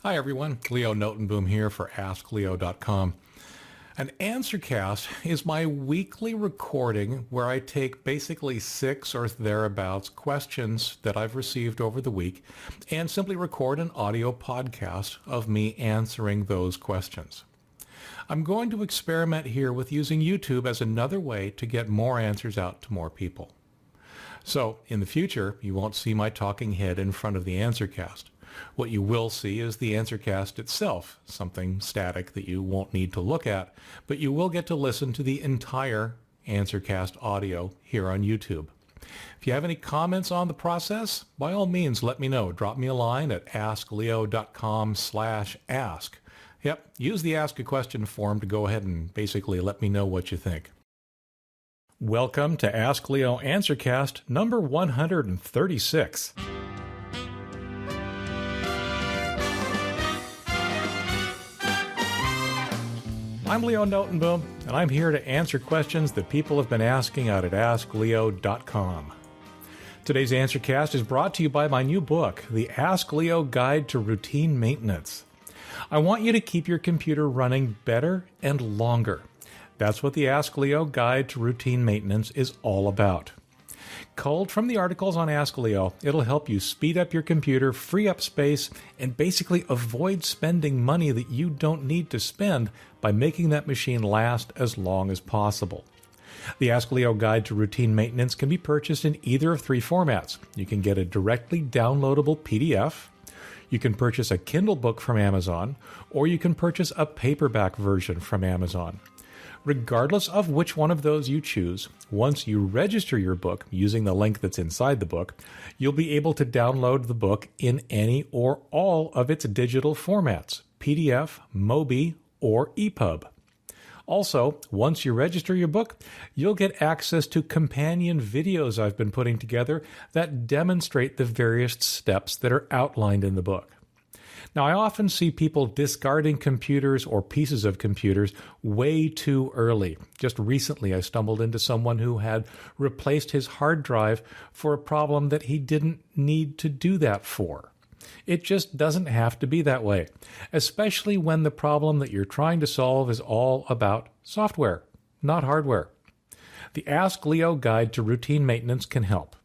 Hi everyone, Leo Notenboom here for AskLeo.com. An Answercast is my weekly recording where I take basically 6 or thereabouts questions that I've received over the week and simply record an audio podcast of me answering those questions. I'm going to experiment here with using YouTube as another way to get more answers out to more people. So, in the future, you won't see my talking head in front of the Answercast. What you will see is the Answercast itself, something static that you won't need to look at, but you will get to listen to the entire Answercast audio here on YouTube. If you have any comments on the process, by all means let me know. Drop me a line at askleo.com/ask. Yep, use the Ask a Question form to go ahead and basically let me know what you think. Welcome to Ask Leo Answercast number 136. I'm Leo Notenboom, and I'm here to answer questions that people have been asking out at AskLeo.com. Today's Answercast is brought to you by my new book, The Ask Leo Guide to Routine Maintenance. I want you to keep your computer running better and longer. That's what the Ask Leo Guide to Routine Maintenance is all about. Culled from the articles on Ask Leo, it'll help you speed up your computer, free up space, and basically avoid spending money that you don't need to spend by making that machine last as long as possible. The Ask Leo Guide to Routine Maintenance can be purchased in either of 3 formats. You can get a directly downloadable PDF, you can purchase a Kindle book from Amazon, or you can purchase a paperback version from Amazon. Regardless of which one of those you choose, once you register your book using the link that's inside the book, you'll be able to download the book in any or all of its digital formats, PDF, Mobi, or EPUB. Also, once you register your book, you'll get access to companion videos I've been putting together that demonstrate the various steps that are outlined in the book. Now, I often see people discarding computers or pieces of computers way too early. Just recently, I stumbled into someone who had replaced his hard drive for a problem that he didn't need to do that for. It just doesn't have to be that way, especially when the problem that you're trying to solve is all about software, not hardware. The Ask Leo Guide to Routine Maintenance can help.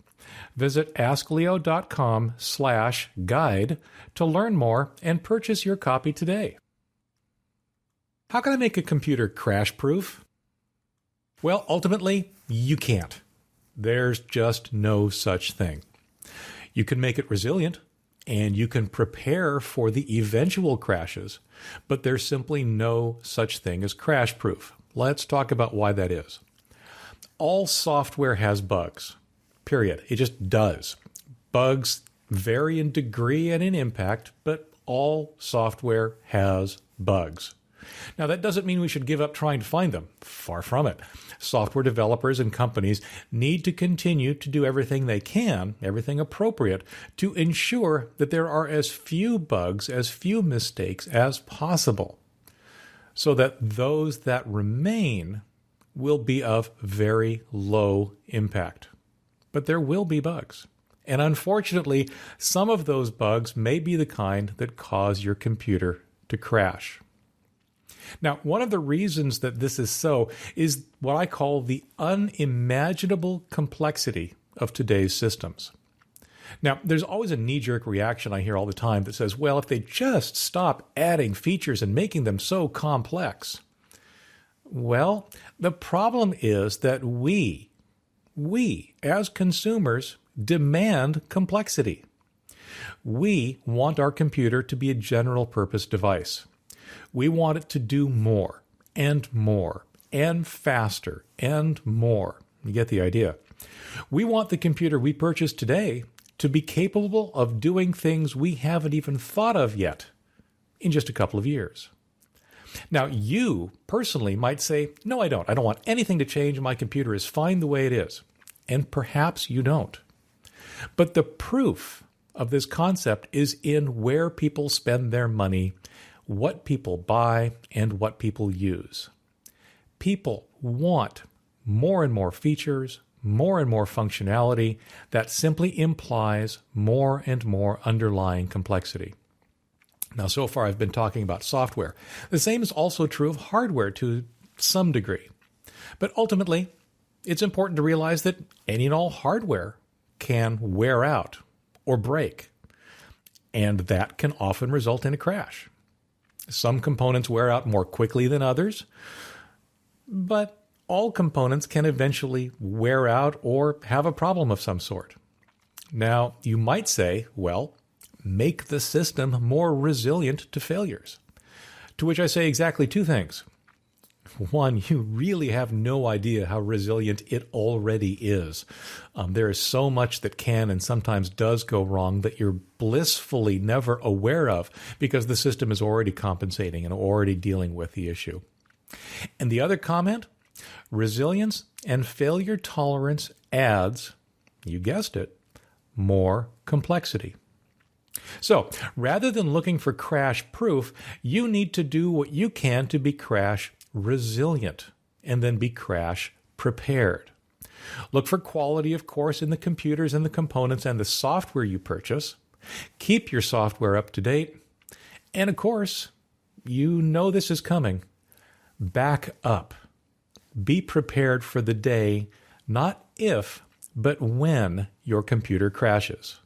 Visit askleo.com/guide to learn more and purchase your copy today. How can I make a computer crash-proof? Well, ultimately, you can't. There's just no such thing. You can make it resilient, and you can prepare for the eventual crashes, but there's simply no such thing as crash-proof. Let's talk about why that is. All software has bugs. Period. It just does. Bugs vary in degree and in impact, but all software has bugs. Now, that doesn't mean we should give up trying to find them. Far from it. Software developers and companies need to continue to do everything they can, everything appropriate, to ensure that there are as few bugs, as few mistakes as possible, so that those that remain will be of very low impact. But there will be bugs. And unfortunately, some of those bugs may be the kind that cause your computer to crash. Now, one of the reasons that this is so is what I call the unimaginable complexity of today's systems. Now, there's always a knee-jerk reaction I hear all the time that says, well, if they just stop adding features and making them so complex. Well, the problem is that we as consumers demand complexity. We want our computer to be a general purpose device. We want it to do more and faster and more. You get the idea. We want the computer we purchase today to be capable of doing things we haven't even thought of yet in just a couple of years. Now, you personally might say, no, I don't. I don't want anything to change. My computer is fine the way it is. And perhaps you don't. But the proof of this concept is in where people spend their money, what people buy, and what people use. People want more and more features, more and more functionality. That simply implies more and more underlying complexity. Now, so far I've been talking about software. The same is also true of hardware to some degree. But ultimately, it's important to realize that any and all hardware can wear out or break, and that can often result in a crash. Some components wear out more quickly than others, but all components can eventually wear out or have a problem of some sort. Now, you might say, well, make the system more resilient to failures. To which I say exactly two things. One, you really have no idea how resilient it already is. There is so much that can and sometimes does go wrong that you're blissfully never aware of because the system is already compensating and already dealing with the issue. And the other comment, resilience and failure tolerance adds, you guessed it, more complexity. So, rather than looking for crash proof, you need to do what you can to be crash resilient and then be crash prepared. Look for quality, of course, in the computers and the components and the software you purchase. Keep your software up to date. And of course, you know this is coming. Back up. Be prepared for the day, not if, but when your computer crashes.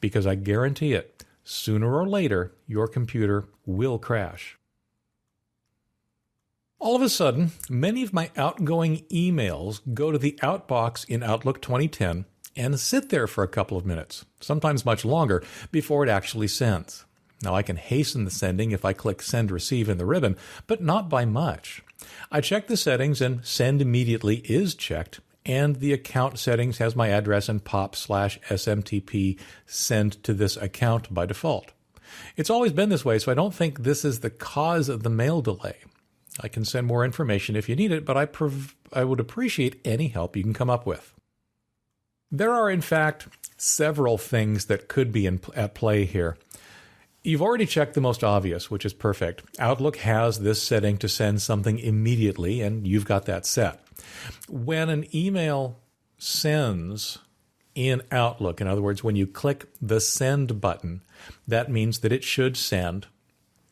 Because I guarantee it, sooner or later, your computer will crash. All of a sudden, many of my outgoing emails go to the outbox in Outlook 2010 and sit there for a couple of minutes, sometimes much longer, before it actually sends. Now, I can hasten the sending if I click Send Receive in the ribbon, but not by much. I check the settings and Send Immediately is checked, and the account settings has my address and pop/SMTP send to this account by default. It's always been this way, so I don't think this is the cause of the mail delay. I can send more information if you need it, but I would appreciate any help you can come up with. There are, in fact, several things that could be at play here. You've already checked the most obvious, which is perfect. Outlook has this setting to send something immediately, and you've got that set. When an email sends in Outlook, in other words, when you click the Send button, that means that it should send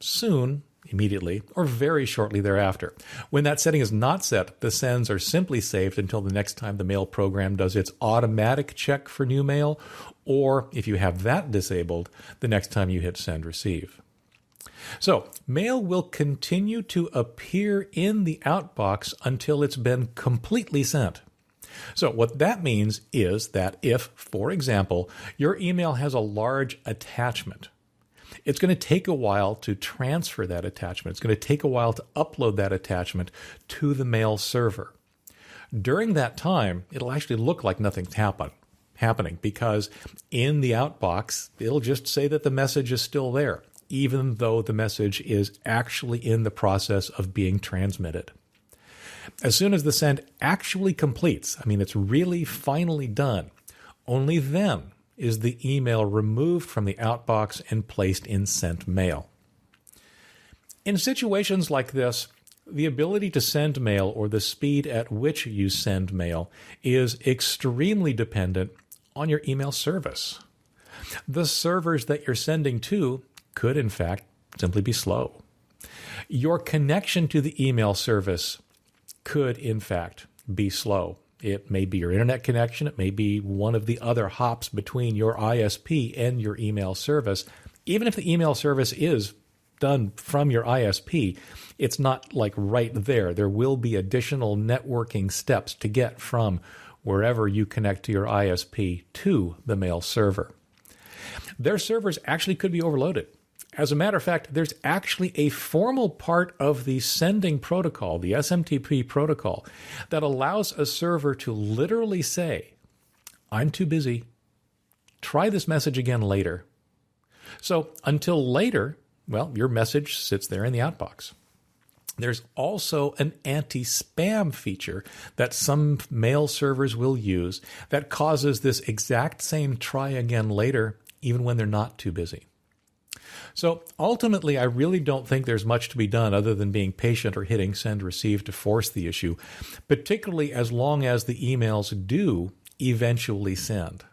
soon, immediately, or very shortly thereafter. When that setting is not set, the sends are simply saved until the next time the mail program does its automatic check for new mail, or if you have that disabled, the next time you hit Send Receive. So, mail will continue to appear in the outbox until it's been completely sent. So what that means is that if, for example, your email has a large attachment, it's going to take a while to transfer that attachment. It's going to take a while to upload that attachment to the mail server. During that time, it'll actually look like nothing's happening because in the outbox, it'll just say that the message is still there, even though the message is actually in the process of being transmitted. As soon as the send actually completes, it's really finally done, only then is the email removed from the outbox and placed in sent mail. In situations like this, the ability to send mail or the speed at which you send mail is extremely dependent on your email service. The servers that you're sending to could, in fact, simply be slow. Your connection to the email service could, in fact, be slow. It may be your internet connection. It may be one of the other hops between your ISP and your email service. Even if the email service is done from your ISP, it's not like right there. There will be additional networking steps to get from wherever you connect to your ISP to the mail server. Their servers actually could be overloaded. As a matter of fact, there's actually a formal part of the sending protocol, the SMTP protocol, that allows a server to literally say, I'm too busy. Try this message again later. So until later, your message sits there in the outbox. There's also an anti-spam feature that some mail servers will use that causes this exact same try again later, even when they're not too busy. So ultimately, I really don't think there's much to be done other than being patient or hitting Send Receive to force the issue, particularly as long as the emails do eventually send.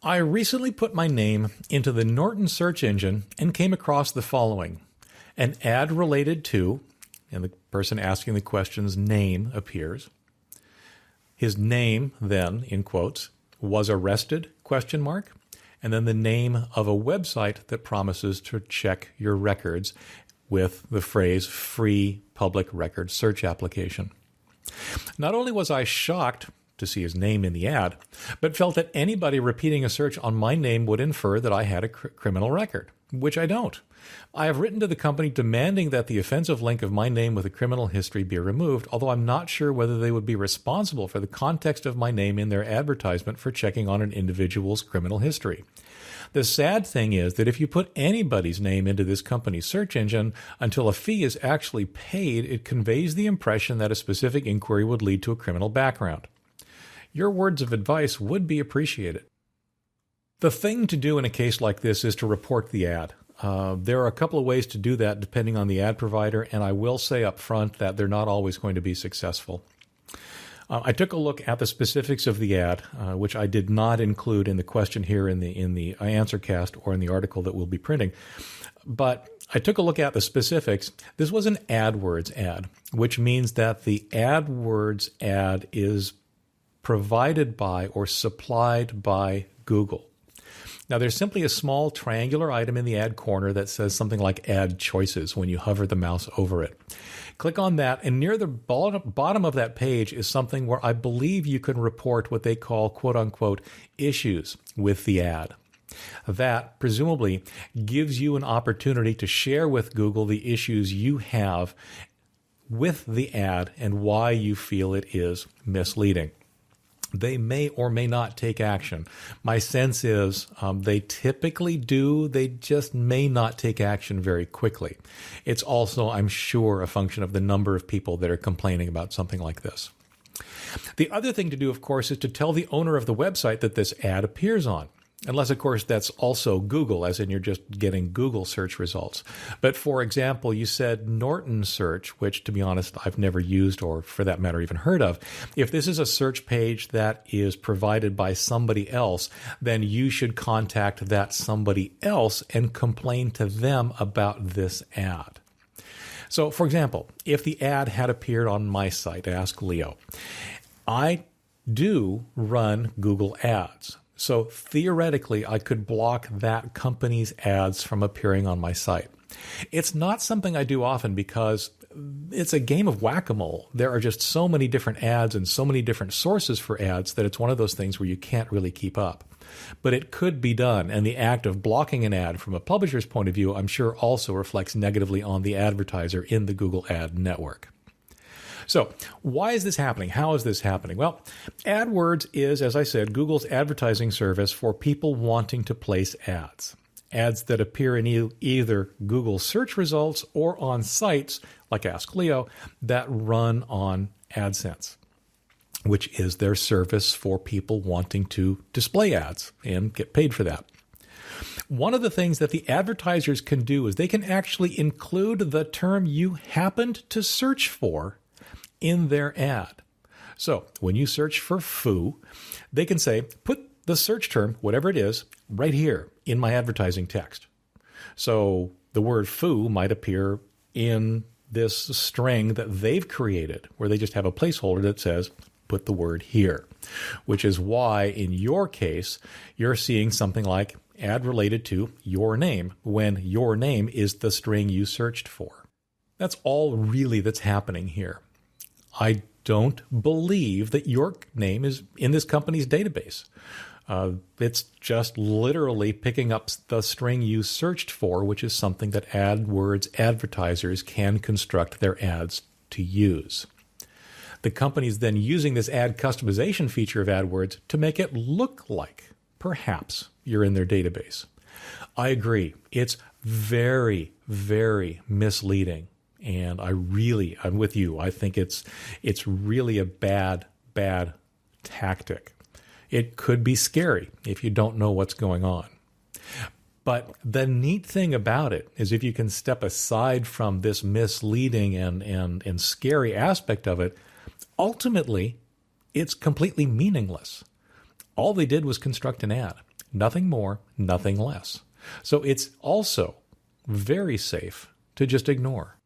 I recently put my name into the Norton search engine and came across the following. An ad related to, and the person asking the question's name appears. His name then, in quotes, was arrested, ? And then the name of a website that promises to check your records with the phrase free public record search application. Not only was I shocked to see his name in the ad, but felt that anybody repeating a search on my name would infer that I had a criminal record, which I don't. I have written to the company demanding that the offensive link of my name with a criminal history be removed, although I'm not sure whether they would be responsible for the context of my name in their advertisement for checking on an individual's criminal history. The sad thing is that if you put anybody's name into this company's search engine, until a fee is actually paid, it conveys the impression that a specific inquiry would lead to a criminal background. Your words of advice would be appreciated. The thing to do in a case like this is to report the ad. There are a couple of ways to do that depending on the ad provider, and I will say up front that they're not always going to be successful. I took a look at the specifics of the ad, which I did not include in the question here in the Answercast or in the article that we'll be printing. But I took a look at the specifics. This was an AdWords ad, which means that the AdWords ad is provided by or supplied by Google. Now, there's simply a small triangular item in the ad corner that says something like Ad Choices when you hover the mouse over it. Click on that, and near the bottom of that page is something where I believe you can report what they call, quote-unquote, issues with the ad. That, presumably, gives you an opportunity to share with Google the issues you have with the ad and why you feel it is misleading. They may or may not take action. My sense is they typically do. They just may not take action very quickly. It's also, I'm sure, a function of the number of people that are complaining about something like this. The other thing to do, of course, is to tell the owner of the website that this ad appears on. Unless, of course, that's also Google, as in you're just getting Google search results. But, for example, you said Norton search, which, to be honest, I've never used or, for that matter, even heard of. If this is a search page that is provided by somebody else, then you should contact that somebody else and complain to them about this ad. So, for example, if the ad had appeared on my site, Ask Leo, I do run Google Ads. So theoretically, I could block that company's ads from appearing on my site. It's not something I do often because it's a game of whack-a-mole. There are just so many different ads and so many different sources for ads that it's one of those things where you can't really keep up. But it could be done, and the act of blocking an ad from a publisher's point of view, I'm sure also reflects negatively on the advertiser in the Google Ad network. So why is this happening? How is this happening? Well, AdWords is, as I said, Google's advertising service for people wanting to place ads. Ads that appear in either Google search results or on sites like Ask Leo that run on AdSense, which is their service for people wanting to display ads and get paid for that. One of the things that the advertisers can do is they can actually include the term you happened to search for in their ad. So when you search for foo, they can say, put the search term, whatever it is, right here in my advertising text. So the word foo might appear in this string that they've created, where they just have a placeholder that says, put the word here, which is why in your case, you're seeing something like ad related to your name when your name is the string you searched for. That's all really that's happening here. I don't believe that your name is in this company's database. It's just literally picking up the string you searched for, which is something that AdWords advertisers can construct their ads to use. The company's then using this ad customization feature of AdWords to make it look like perhaps you're in their database. I agree. It's very, very misleading. And I'm with you. I think it's really a bad tactic. It could be scary if you don't know what's going on. But the neat thing about it is if you can step aside from this misleading and scary aspect of it, ultimately, it's completely meaningless. All they did was construct an ad. Nothing more, nothing less. So it's also very safe to just ignore.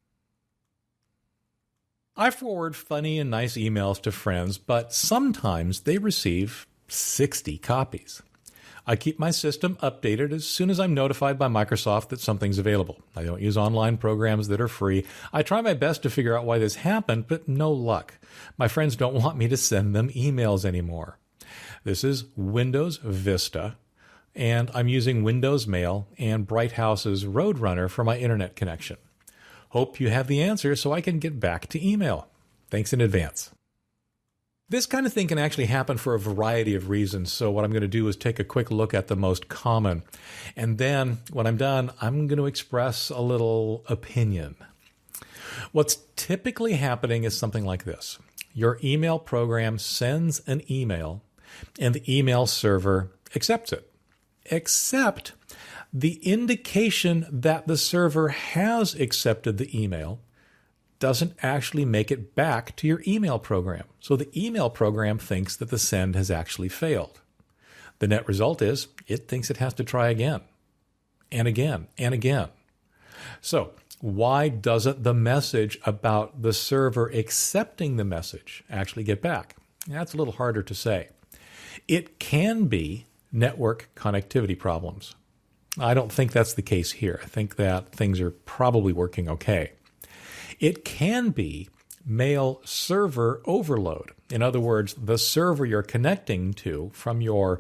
I forward funny and nice emails to friends, but sometimes they receive 60 copies. I keep my system updated as soon as I'm notified by Microsoft that something's available. I don't use online programs that are free. I try my best to figure out why this happened, but no luck. My friends don't want me to send them emails anymore. This is Windows Vista, and I'm using Windows Mail and Brighthouse's Roadrunner for my internet connection. Hope you have the answer so I can get back to email. Thanks in advance. This kind of thing can actually happen for a variety of reasons, so what I'm going to do is take a quick look at the most common. And then, when I'm done, I'm going to express a little opinion. What's typically happening is something like this. Your email program sends an email, and the email server accepts it. Except the indication that the server has accepted the email doesn't actually make it back to your email program. So the email program thinks that the send has actually failed. The net result is it thinks it has to try again and again and again. So why doesn't the message about the server accepting the message actually get back? That's a little harder to say. It can be network connectivity problems. I don't think that's the case here. I think that things are probably working okay. It can be mail server overload. In other words, the server you're connecting to from your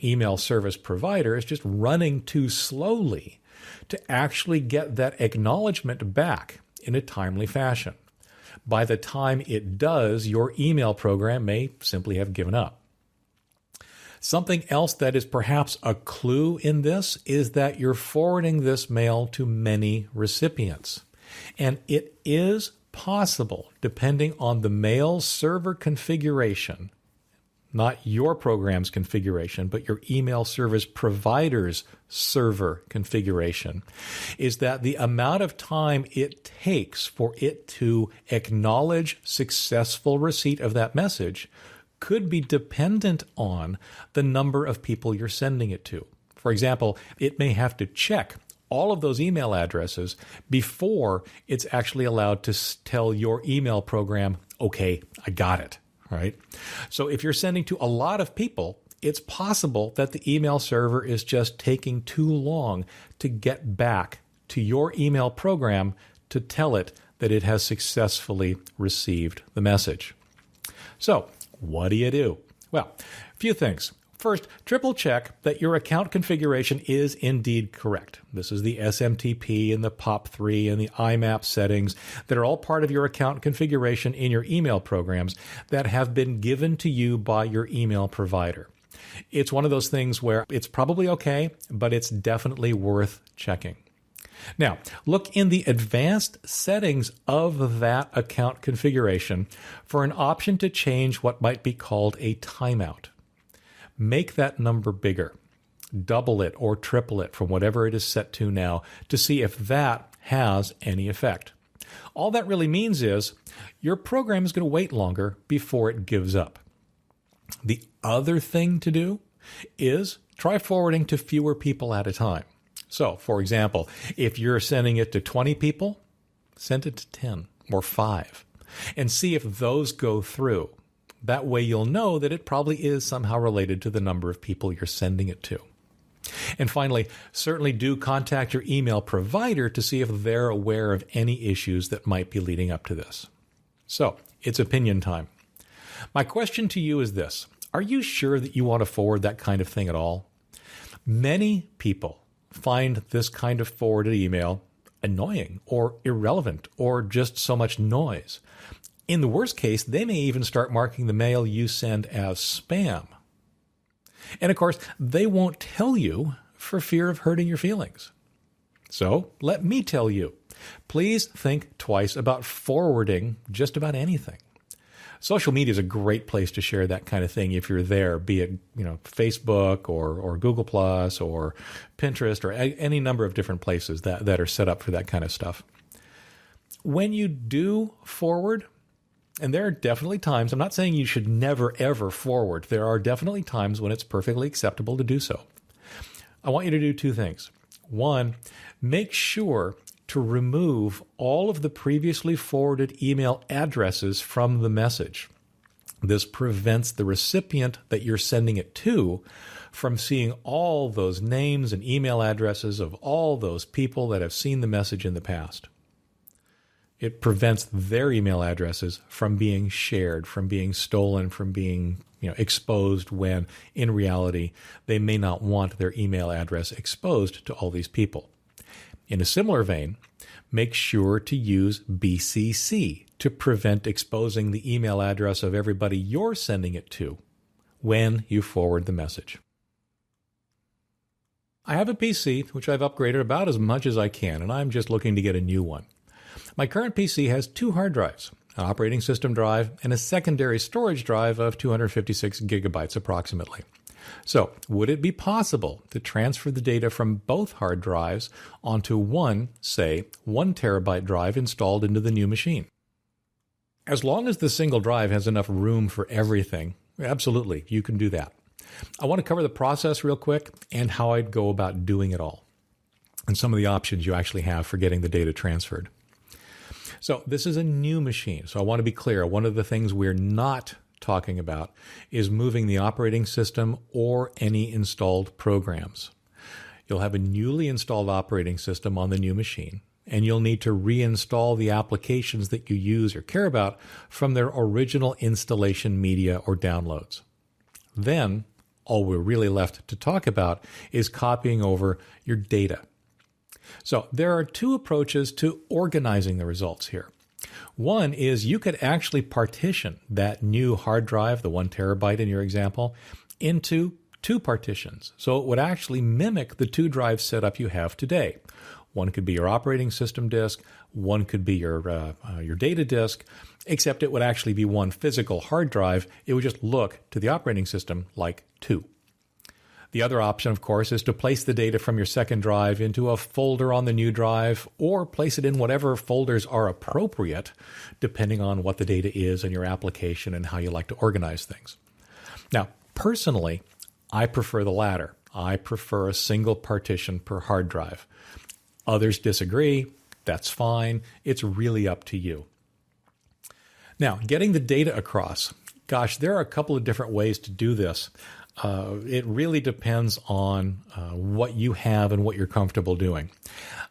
email service provider is just running too slowly to actually get that acknowledgement back in a timely fashion. By the time it does, your email program may simply have given up. Something else that is perhaps a clue in this is that you're forwarding this mail to many recipients. And it is possible, depending on the mail server configuration, not your program's configuration, but your email service provider's server configuration, is that the amount of time it takes for it to acknowledge successful receipt of that message could be dependent on the number of people you're sending it to. For example, it may have to check all of those email addresses before it's actually allowed to tell your email program, okay, I got it, right? So if you're sending to a lot of people, it's possible that the email server is just taking too long to get back to your email program to tell it that it has successfully received the message. So what do? Well, a few things. First, triple check that your account configuration is indeed correct. This is the SMTP and the POP3 and the IMAP settings that are all part of your account configuration in your email programs that have been given to you by your email provider. It's one of those things where it's probably okay, but it's definitely worth checking. Now, look in the advanced settings of that account configuration for an option to change what might be called a timeout. Make that number bigger. Double it or triple it from whatever it is set to now to see if that has any effect. All that really means is your program is going to wait longer before it gives up. The other thing to do is try forwarding to fewer people at a time. So, for example, if you're sending it to 20 people, send it to 10 or 5 and see if those go through. That way you'll know that it probably is somehow related to the number of people you're sending it to. And finally, certainly do contact your email provider to see if they're aware of any issues that might be leading up to this. So, it's opinion time. My question to you is this. Are you sure that you want to forward that kind of thing at all? Many people find this kind of forwarded email annoying or irrelevant or just so much noise. In the worst case, they may even start marking the mail you send as spam. And of course, they won't tell you for fear of hurting your feelings. So let me tell you, please think twice about forwarding just about anything. Social media is a great place to share that kind of thing if you're there, be it Facebook or Google Plus or Pinterest or any number of different places that are set up for that kind of stuff. When you do forward, And there are definitely times, I'm not saying you should never, ever forward. There are definitely times when it's perfectly acceptable to do so. I want you to do two things. One, make sure to remove all of the previously forwarded email addresses from the message. This prevents the recipient that you're sending it to from seeing all those names and email addresses of all those people that have seen the message in the past. It prevents their email addresses from being shared, from being stolen, from being exposed when in reality they may not want their email address exposed to all these people. In a similar vein, make sure to use BCC to prevent exposing the email address of everybody you're sending it to when you forward the message. I have a PC which I've upgraded about as much as I can, and I'm just looking to get a new one. My current PC has 2 hard drives, an operating system drive and a secondary storage drive of 256 gigabytes approximately. So, would it be possible to transfer the data from both hard drives onto one, say, 1 terabyte drive installed into the new machine? As long as the single drive has enough room for everything, absolutely, you can do that. I want to cover the process real quick and how I'd go about doing it all, and some of the options you actually have for getting the data transferred. So this is a new machine, so I want to be clear. One of the things we're not talking about is moving the operating system or any installed programs. You'll have a newly installed operating system on the new machine, and you'll need to reinstall the applications that you use or care about from their original installation media or downloads. Then, all we're really left to talk about is copying over your data. So there are 2 approaches to organizing the results here. One is you could actually partition that new hard drive, the 1 terabyte in your example, into 2 partitions. So it would actually mimic the 2 drive setup you have today. One could be your operating system disk, one could be your data disk, except it would actually be 1 physical hard drive. It would just look to the operating system like 2. The other option, of course, is to place the data from your second drive into a folder on the new drive, or place it in whatever folders are appropriate, depending on what the data is in your application and how you like to organize things. Now, personally, I prefer the latter. I prefer a single partition per hard drive. Others disagree. That's fine. It's really up to you. Now, getting the data across. Gosh, there are a couple of different ways to do this. It really depends on what you have and what you're comfortable doing.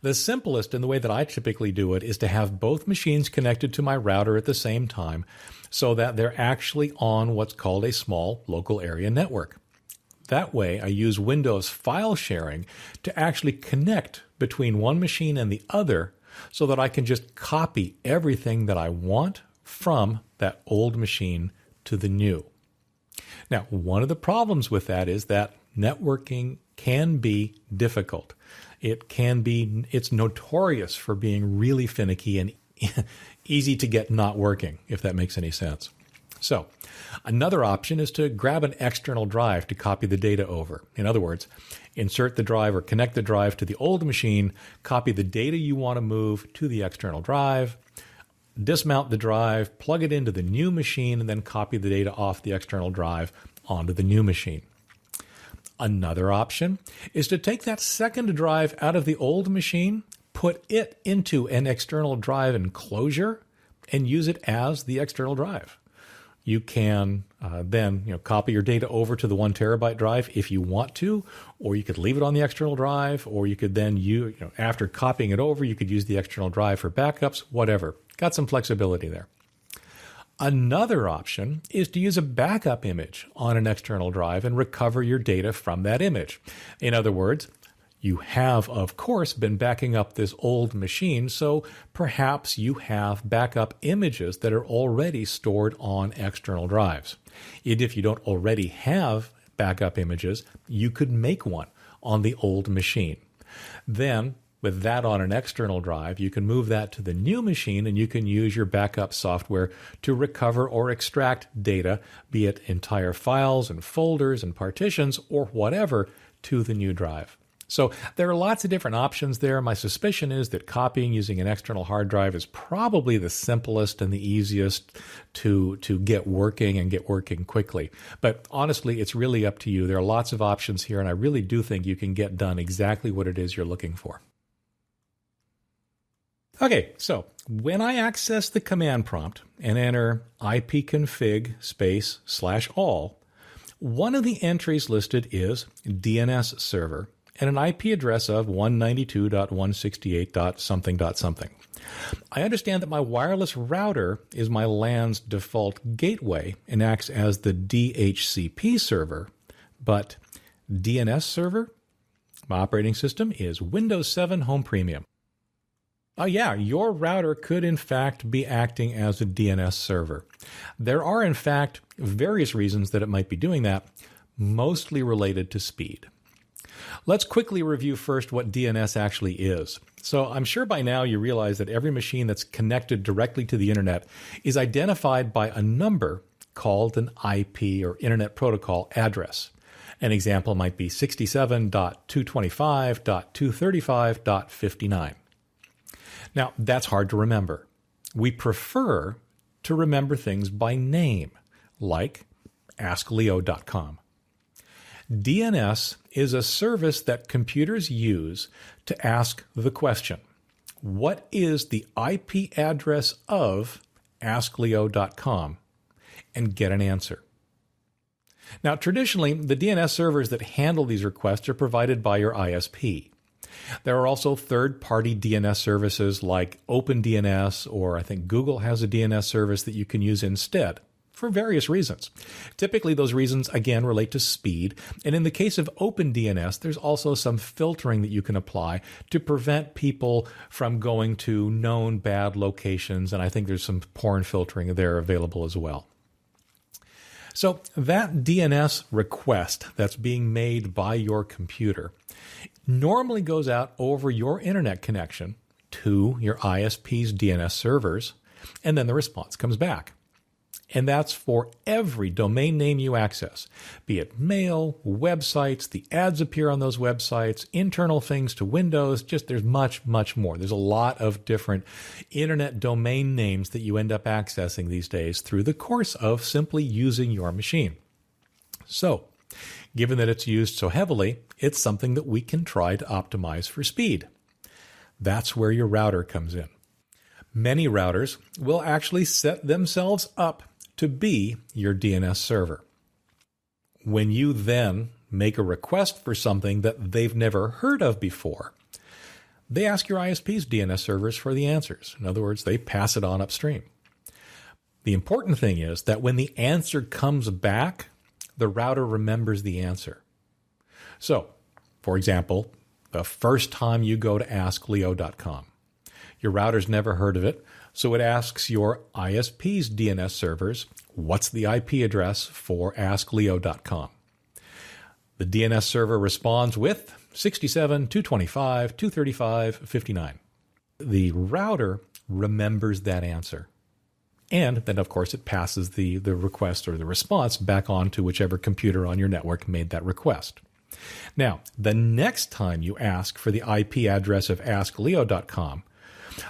The simplest, and the way that I typically do it, is to have both machines connected to my router at the same time so that they're actually on what's called a small local area network. That way, I use Windows file sharing to actually connect between one machine and the other so that I can just copy everything that I want from that old machine to the new. Now, one of the problems with that is that networking can be difficult. It's notorious for being really finicky and easy to get not working, if that makes any sense. So, another option is to grab an external drive to copy the data over. In other words, insert the drive or connect the drive to the old machine, copy the data you want to move to the external drive, dismount the drive, plug it into the new machine, and then copy the data off the external drive onto the new machine. Another option is to take that second drive out of the old machine, put it into an external drive enclosure, and use it as the external drive. You can then copy your data over to the 1 terabyte drive if you want to, or you could leave it on the external drive, or you could then after copying it over, you could use the external drive for backups, whatever. Got some flexibility there. Another option is to use a backup image on an external drive and recover your data from that image. In other words, you have, of course, been backing up this old machine, so perhaps you have backup images that are already stored on external drives. And if you don't already have backup images, you could make one on the old machine. Then, with that on an external drive, you can move that to the new machine and you can use your backup software to recover or extract data, be it entire files and folders and partitions or whatever, to the new drive. So there are lots of different options there. My suspicion is that copying using an external hard drive is probably the simplest and the easiest to get working and get working quickly. But honestly, it's really up to you. There are lots of options here, and I really do think you can get done exactly what it is you're looking for. Okay, so when I access the command prompt and enter ipconfig /all, one of the entries listed is DNS server and an IP address of 192.168.something.something. I understand that my wireless router is my LAN's default gateway and acts as the DHCP server, but DNS server? My operating system is Windows 7 Home Premium. Oh yeah, your router could in fact be acting as a DNS server. There are in fact various reasons that it might be doing that, mostly related to speed. Let's quickly review first what DNS actually is. So I'm sure by now you realize that every machine that's connected directly to the internet is identified by a number called an IP or Internet Protocol address. An example might be 67.225.235.59. Now, that's hard to remember. We prefer to remember things by name, like AskLeo.com. DNS is a service that computers use to ask the question, what is the IP address of AskLeo.com, and get an answer. Now, traditionally, the DNS servers that handle these requests are provided by your ISP. There are also third-party DNS services like OpenDNS, or I think Google has a DNS service that you can use instead, for various reasons. Typically, those reasons, again, relate to speed. And in the case of OpenDNS, there's also some filtering that you can apply to prevent people from going to known bad locations. And I think there's some porn filtering there available as well. So that DNS request that's being made by your computer normally goes out over your internet connection to your ISP's DNS servers, and then the response comes back. And that's for every domain name you access, be it mail, websites, the ads appear on those websites, internal things to Windows, just there's much, much more. There's a lot of different internet domain names that you end up accessing these days through the course of simply using your machine. So, given that it's used so heavily, it's something that we can try to optimize for speed. That's where your router comes in. Many routers will actually set themselves up to be your DNS server. When you then make a request for something that they've never heard of before, they ask your ISP's DNS servers for the answers. In other words, they pass it on upstream. The important thing is that when the answer comes back, the router remembers the answer. So, for example, the first time you go to AskLeo.com, your router's never heard of it, so it asks your ISP's DNS servers, what's the IP address for AskLeo.com? The DNS server responds with 67.225.235.59. The router remembers that answer. And then, of course, it passes the request or the response back on to whichever computer on your network made that request. Now, the next time you ask for the IP address of AskLeo.com,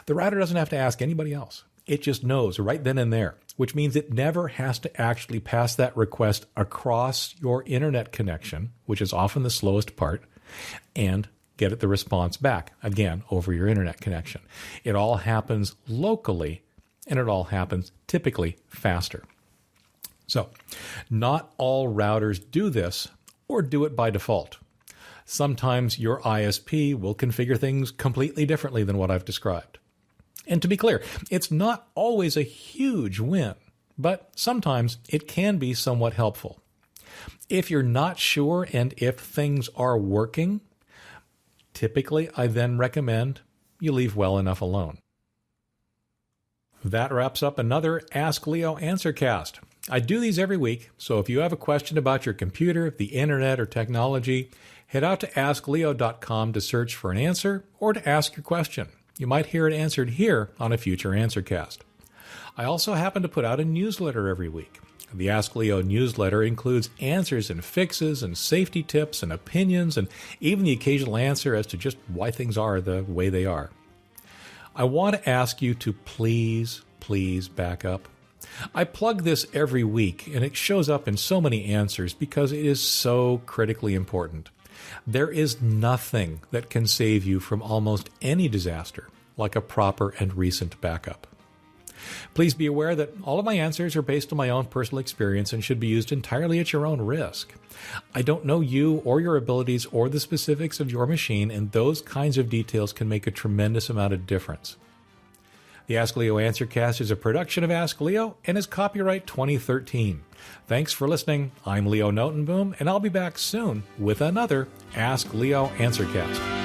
the router doesn't have to ask anybody else. It just knows right then and there, which means it never has to actually pass that request across your internet connection, which is often the slowest part, and get it the response back, again, over your internet connection. It all happens locally, and it all happens typically faster. So, not all routers do this or do it by default. Sometimes your ISP will configure things completely differently than what I've described. And to be clear, it's not always a huge win, but sometimes it can be somewhat helpful. If you're not sure and if things are working, typically I then recommend you leave well enough alone. That wraps up another Ask Leo Answercast. I do these every week, so if you have a question about your computer, the internet, or technology, head out to AskLeo.com to search for an answer or to ask your question. You might hear it answered here on a future Answercast. I also happen to put out a newsletter every week. The Ask Leo newsletter includes answers and fixes and safety tips and opinions and even the occasional answer as to just why things are the way they are. I want to ask you to please back up. I plug this every week, and it shows up in so many answers because it is so critically important. There is nothing that can save you from almost any disaster like a proper and recent backup. Please be aware that all of my answers are based on my own personal experience and should be used entirely at your own risk. I don't know you or your abilities or the specifics of your machine, and those kinds of details can make a tremendous amount of difference. The Ask Leo Answercast is a production of Ask Leo and is copyright 2013. Thanks for listening. I'm Leo Notenboom, and I'll be back soon with another Ask Leo Answercast.